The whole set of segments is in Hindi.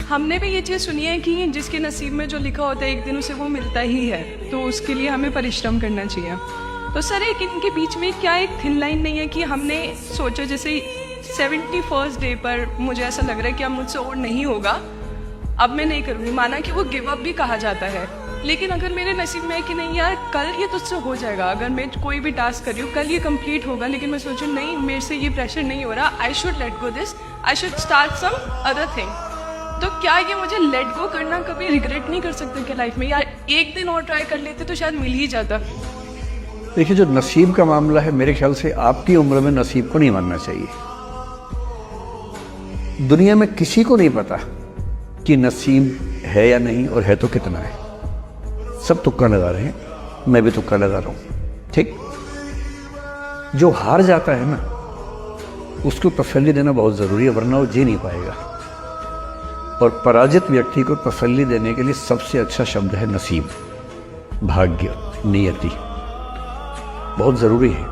हमने भी ये चीज़ सुनी है कि जिसके नसीब में जो लिखा होता है एक दिन उसे वो मिलता ही है, तो उसके लिए हमें परिश्रम करना चाहिए। तो सर एक इनके बीच में क्या एक थिन लाइन नहीं है कि हमने सोचा जैसे 71st डे पर मुझे ऐसा लग रहा है कि अब मुझसे और नहीं होगा, अब मैं नहीं करूँगी। माना कि वो गिव अप भी कहा जाता है, लेकिन अगर मेरे नसीब में है कि नहीं यार कल ये तुझसे हो जाएगा, अगर मैं कोई भी टास्क कर रही हूँ कल ये कंप्लीट होगा, लेकिन मैं सोचूँ नहीं मेरे से ये प्रेशर नहीं हो रहा, I should let go this, I should start some other thing. तो क्या ये मुझे लेट गो करना कभी रिग्रेट नहीं कर सकते कि लाइफ में यार एक दिन और ट्राई कर लेते तो शायद मिल ही जाता? देखिए, जो नसीब का मामला है मेरे ख्याल से आपकी उम्र में नसीब को नहीं मानना चाहिए। दुनिया में किसी को नहीं पता कि नसीब है या नहीं, और है तो कितना है। सब तुक्का लगा रहे हैं, मैं भी तुक्का लगा रहा हूं। ठीक, जो हार जाता है ना उसको तसल्ली देना बहुत जरूरी है, वरना वो जी नहीं पाएगा। और पराजित व्यक्ति को तसल्ली देने के लिए सबसे अच्छा शब्द है नसीब, भाग्य, नियति, बहुत जरूरी है।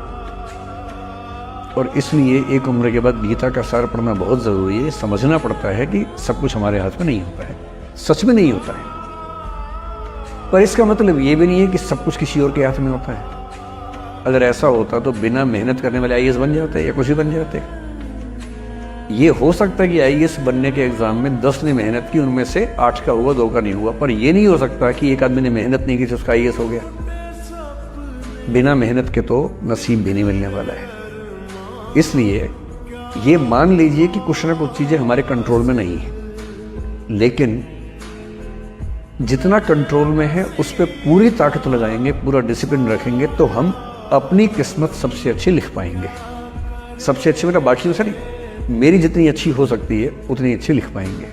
और इसलिए एक उम्र के बाद गीता का सार पढ़ना बहुत ज़रूरी है। समझना पड़ता है कि सब कुछ हमारे हाथ में नहीं होता है, सच में नहीं होता है। पर इसका मतलब ये भी नहीं है कि सब कुछ किसी और के हाथ में होता है। अगर ऐसा होता तो बिना मेहनत करने वाले आईएएस बन जाते या कुछ भी बन जाते। ये हो सकता है कि आईएएस बनने के एग्जाम में 10 ने मेहनत की, उनमें से 8 का हुआ, 2 का नहीं हुआ। पर यह नहीं हो सकता कि एक आदमी ने मेहनत नहीं की तो उसका आईएएस हो गया। बिना मेहनत के तो नसीब भी नहीं मिलने वाला है। इसलिए ये मान लीजिए कि कुछ ना कुछ चीजें हमारे कंट्रोल में नहीं है, लेकिन जितना कंट्रोल में है उस पर पूरी ताकत लगाएंगे, पूरा डिसिप्लिन रखेंगे, तो हम अपनी किस्मत सबसे अच्छी लिख पाएंगे। सबसे अच्छी मेरा बाकी से नहीं, मेरी जितनी अच्छी हो सकती है उतनी अच्छी लिख पाएंगे।